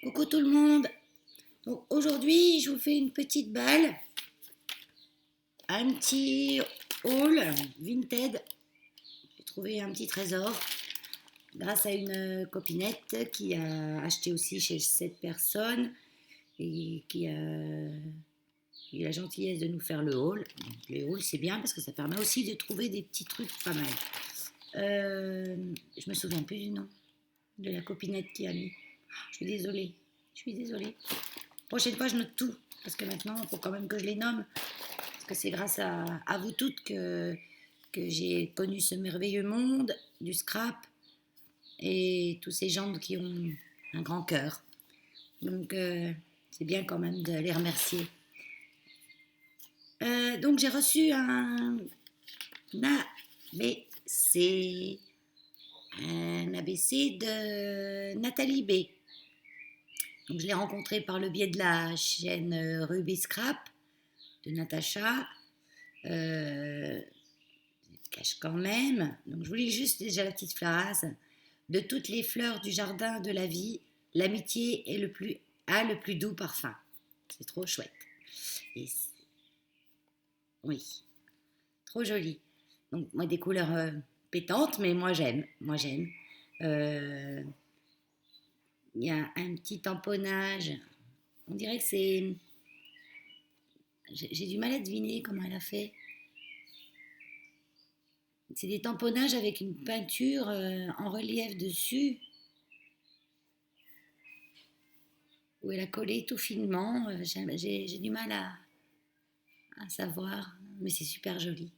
Coucou tout le monde. Donc aujourd'hui, je vous fais une petite balle, un petit haul Vinted. J'ai trouvé un petit trésor grâce à une copinette qui a acheté aussi chez cette personne et qui a eu la gentillesse de nous faire le haul. Donc, les hauls, c'est bien parce que ça permet aussi de trouver des petits trucs pas mal. Je me souviens plus du nom de la copinette qui a mis. Je suis désolée. Je suis désolée. Prochaine fois, je note tout. Parce que maintenant, il faut quand même que je les nomme. Parce que c'est grâce à vous toutes que j'ai connu ce merveilleux monde du scrap et tous ces gens qui ont un grand cœur. Donc, c'est bien quand même de les remercier. Donc, j'ai reçu un ABC. Un ABC de Nathalie B. Donc, je l'ai rencontrée par le biais de la chaîne Ruby Scrap de Natacha. Je cache quand même. Donc, je vous lis juste déjà la petite phrase. De toutes les fleurs du jardin de la vie, l'amitié est a le plus doux parfum. C'est trop chouette. Et oui, trop joli. Donc, moi, des couleurs pétantes, mais moi, j'aime. Moi, j'aime. Euh, Il y a un petit tamponnage. On dirait que c'est. J'ai du mal à deviner comment elle a fait. C'est des tamponnages avec une peinture en relief dessus, où elle a collé tout finement. J'ai du mal à savoir, mais c'est super joli.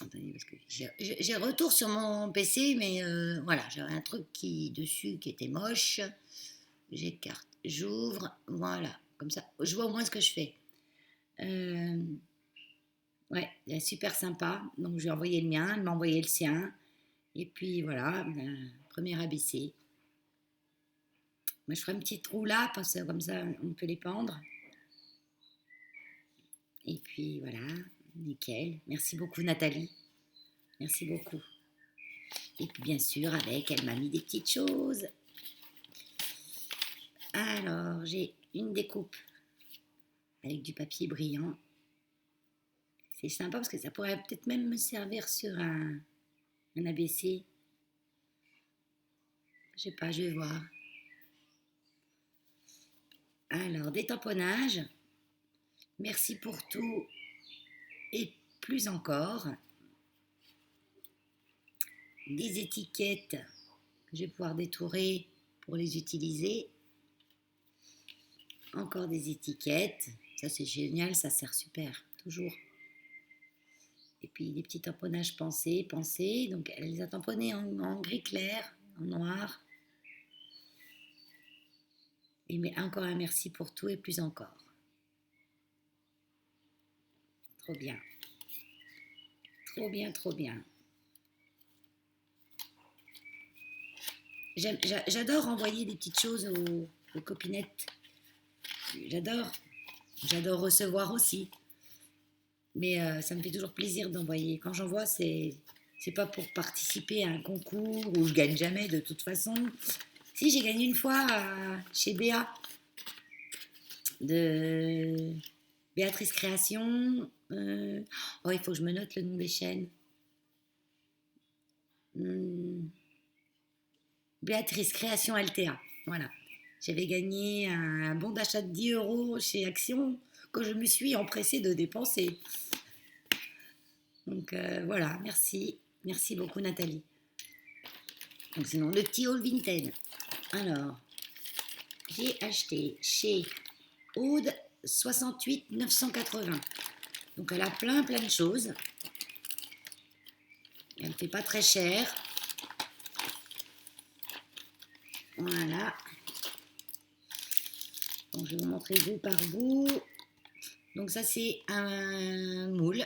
Attendez, parce que j'ai retour sur mon PC, mais voilà, j'avais un truc dessus qui était moche. J'écarte, j'ouvre, voilà, comme ça, je vois au moins ce que je fais. Euh, ouais, elle est super sympa. Donc je lui ai envoyé le mien, elle m'a envoyé le sien. Et puis voilà, premier ABC. Moi, je ferai une petite roue là, parce que comme ça, on peut les pendre. Et puis voilà, nickel. Merci beaucoup, Nathalie. Merci beaucoup. Et puis bien sûr, avec, elle m'a mis des petites choses. Alors, j'ai une découpe avec du papier brillant. C'est sympa parce que ça pourrait peut-être même me servir sur un ABC. Je sais pas, je vais voir. Alors, des tamponnages. Merci pour tout et plus encore. Des étiquettes que je vais pouvoir détourer pour les utiliser. Encore des étiquettes. Ça, c'est génial, ça sert super, toujours. Et puis des petits tamponnages pensés. Donc, elle les a tamponnés en gris clair, en noir. Et mais encore un merci pour tout et plus encore. Trop bien. Trop bien, trop bien. J'adore envoyer des petites choses aux copinettes. J'adore. J'adore recevoir aussi. Mais ça me fait toujours plaisir d'envoyer. Quand j'envoie, c'est pas pour participer à un concours où je gagne jamais de toute façon. Si, j'ai gagné une fois chez Béa, de Béatrice Création. Oh, il faut que je me note le nom des chaînes. Béatrice Création Altea. Voilà. J'avais gagné un bon d'achat de 10 € chez Action que je me suis empressée de dépenser. Donc voilà, merci. Merci beaucoup Nathalie. Donc sinon, le petit haul Vinted. Alors, j'ai acheté chez Aude 68 980. Donc elle a plein de choses. Elle ne fait pas très cher. Voilà. Donc je vais vous montrer bout par bout. Donc ça c'est un moule.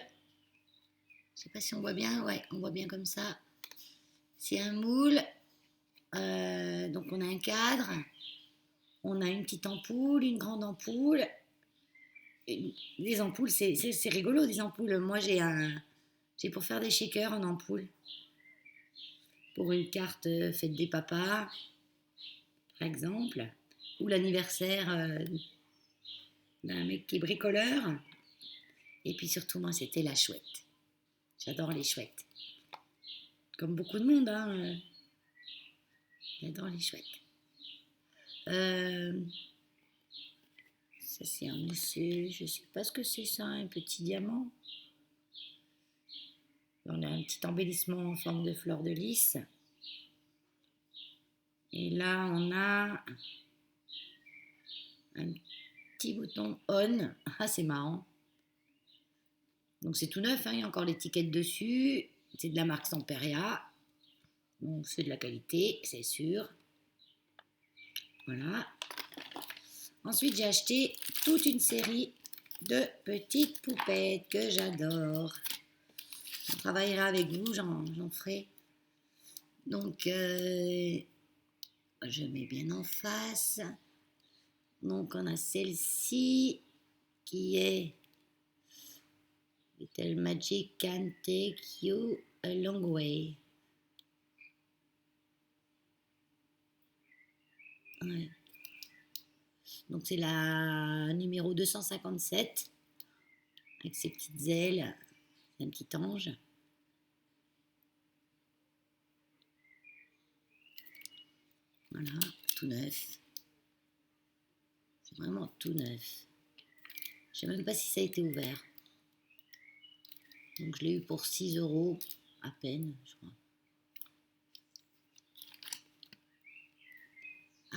Je sais pas si on voit bien. Ouais, on voit bien comme ça. C'est un moule. Donc on a un cadre. On a une petite ampoule, une grande ampoule. Les ampoules, c'est rigolo des ampoules. Moi j'ai pour faire des shakers en ampoule. Pour une carte fête des papas. par exemple, ou l'anniversaire d'un mec qui est bricoleur. Et puis surtout, moi, c'était la chouette. J'adore les chouettes. Comme beaucoup de monde, hein. J'adore les chouettes. Euh, ça, c'est un monsieur. Je ne sais pas ce que c'est ça, un petit diamant. On a un petit embellissement en forme de fleur de lys. Et là, on a un petit bouton on. Ah, c'est marrant. Donc c'est tout neuf, hein, il y a encore l'étiquette dessus. C'est de la marque Samperia. Donc c'est de la qualité, c'est sûr. Voilà. Ensuite, j'ai acheté toute une série de petites poupettes que j'adore. On travaillera avec vous, j'en ferai. Donc, je mets bien en face. Donc, on a celle-ci qui est Little Magic Can Take You a Long Way. Ouais. Donc, c'est la numéro 257 avec ses petites ailes. C'est un petit ange. Voilà, tout neuf. C'est vraiment tout neuf. Je ne sais même pas si ça a été ouvert. Donc je l'ai eu pour 6 € à peine, je crois.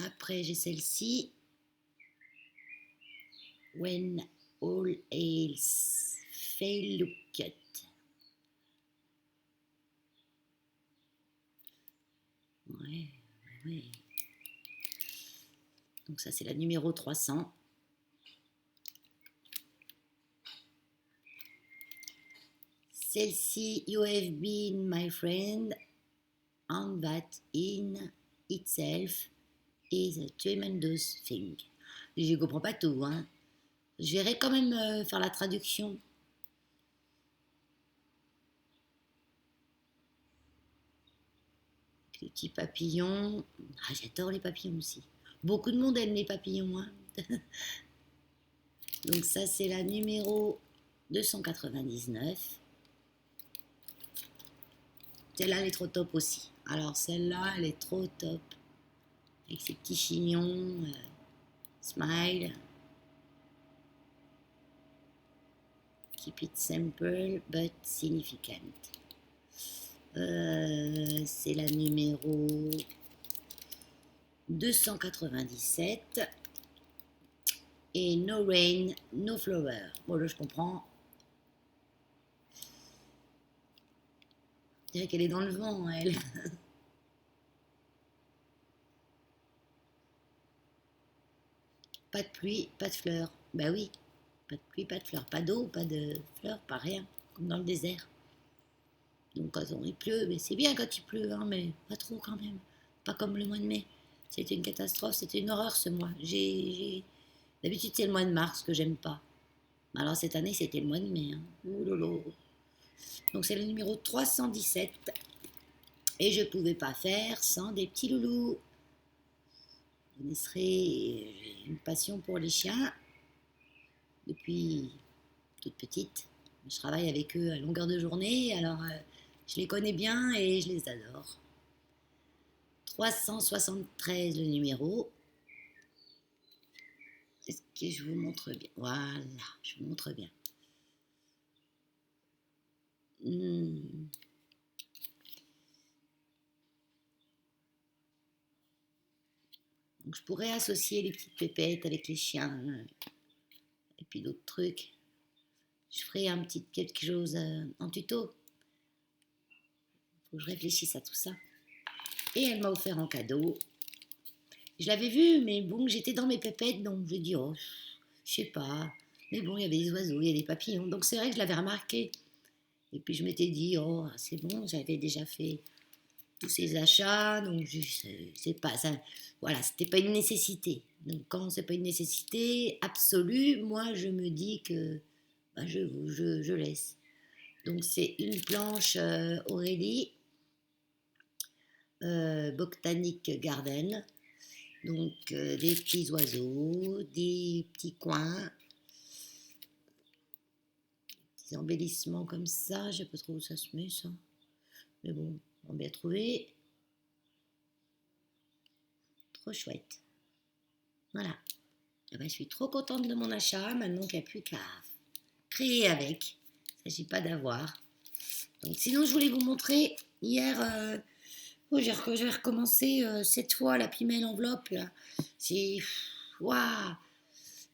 Après, j'ai celle-ci. When all else fail, look at. Ouais, ouais. Donc ça, c'est la numéro 300. Celle-ci, you have been my friend, and that in itself is a tremendous thing. Je ne comprends pas tout, hein. Je verrai quand même faire la traduction. Les petits papillons. Ah, j'adore les papillons aussi. Beaucoup de monde aime les papillons, hein. Donc ça, c'est la numéro 299. Celle-là, elle est trop top aussi. Alors celle-là, elle est trop top. Avec ses petits chignons. Smile. Keep it simple but significant. C'est la numéro 297. Et No Rain, No Flower. Bon, là, je comprends. Je dirais qu'elle est dans le vent, elle. Pas de pluie, pas de fleurs. Bah oui, pas de pluie, pas de fleurs. Pas d'eau, pas de fleurs, pas rien. Comme dans le désert. Donc quand il pleut, mais c'est bien quand il pleut, hein, mais pas trop quand même. Pas comme le mois de mai. C'était une catastrophe, c'était une horreur ce mois. D'habitude, c'est le mois de mars que j'aime pas. Alors cette année, c'était le mois de mai. Hein. Ouh lolo. Donc c'est le numéro 317. Et je ne pouvais pas faire sans des petits loulous. Vous connaisserez une passion pour les chiens depuis toute petite. Je travaille avec eux à longueur de journée, alors je les connais bien et je les adore. 373 le numéro. Est-ce que je vous montre bien? Voilà, je vous montre bien. Donc je pourrais associer les petites pépettes avec les chiens et puis d'autres trucs. Je ferai un petit quelque chose en tuto. Faut que je réfléchisse à tout ça. Et elle m'a offert en cadeau. Je l'avais vu, mais bon, j'étais dans mes pépettes, donc je dis, oh, je sais pas. Mais bon, il y avait des oiseaux, il y a des papillons, donc c'est vrai que je l'avais remarqué. Et puis je m'étais dit, oh, c'est bon, j'avais déjà fait tous ces achats, donc c'est pas ça. Voilà, c'était pas une nécessité. Donc quand c'est pas une nécessité absolue, moi je me dis que bah, je laisse. Donc c'est une planche Aurélie Botanic Garden. Donc des petits oiseaux, des petits coins, des embellissements comme ça. Je sais pas trop où ça se met ça. Mais bon, on va bien trouver. Trop chouette. Voilà. Eh ben, je suis trop contente de mon achat. Maintenant qu'il n'y a plus qu'à créer avec. Il ne s'agit pas d'avoir. Donc, sinon, je voulais vous montrer. Hier, j'ai recommencé cette fois la Pimel enveloppe. Là. C'est. Waouh!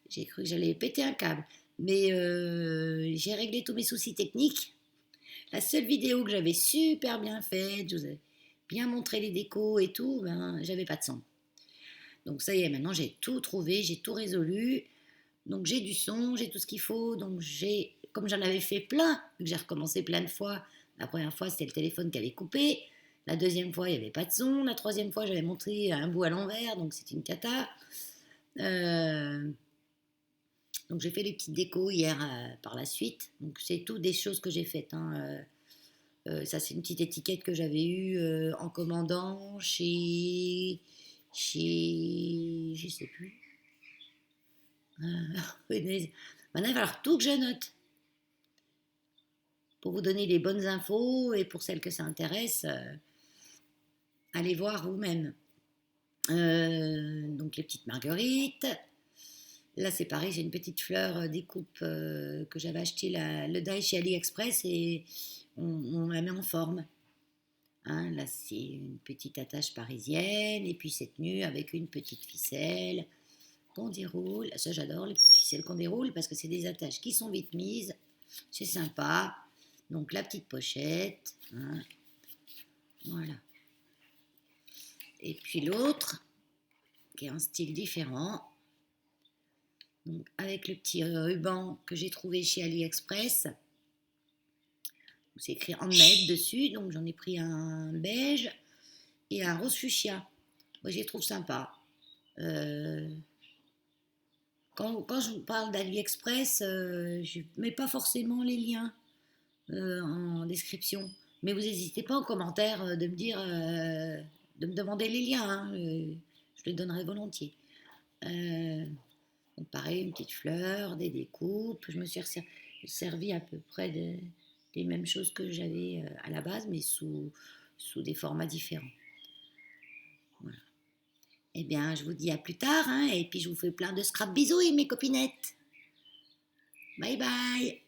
J'ai cru que j'allais péter un câble. Mais j'ai réglé tous mes soucis techniques. La seule vidéo que j'avais super bien faite, je vous ai bien montré les décos et tout, ben, j'avais pas de son. Donc ça y est, maintenant j'ai tout trouvé, j'ai tout résolu. Donc j'ai du son, j'ai tout ce qu'il faut. Donc comme j'en avais fait plein, que j'ai recommencé plein de fois. La première fois, c'était le téléphone qui avait coupé. La deuxième fois, il n'y avait pas de son. La troisième fois, j'avais montré un bout à l'envers, donc c'est une cata. Donc j'ai fait les petites décos hier par la suite. Donc c'est tout des choses que j'ai faites. Hein. Ça c'est une petite étiquette que j'avais eue en commandant chez je sais plus. Maintenant il va falloir tout que je note pour vous donner les bonnes infos et pour celles que ça intéresse, allez voir vous-même. Donc les petites marguerites. Là, c'est pareil, j'ai une petite fleur découpe que j'avais acheté le die chez AliExpress et on la met en forme. Hein, là, c'est une petite attache parisienne et puis c'est tenu avec une petite ficelle qu'on déroule. Ça, j'adore les petites ficelles qu'on déroule parce que c'est des attaches qui sont vite mises. C'est sympa. Donc, la petite pochette. Hein, voilà. Et puis l'autre, qui est un style différent. Donc, avec le petit ruban que j'ai trouvé chez AliExpress. C'est écrit handmade dessus, donc j'en ai pris un beige et un rose fuchsia. Moi, je les trouve sympas. Quand je vous parle d'AliExpress, je ne mets pas forcément les liens en description. Mais vous n'hésitez pas en commentaire de me dire, de me demander les liens. Hein, je les donnerai volontiers. Donc pareil, une petite fleur, des découpes. Je me suis servi à peu près des mêmes choses que j'avais à la base, mais sous des formats différents. Voilà. Eh bien, je vous dis à plus tard, hein, et puis je vous fais plein de scrap bisous, mes copinettes. Bye bye.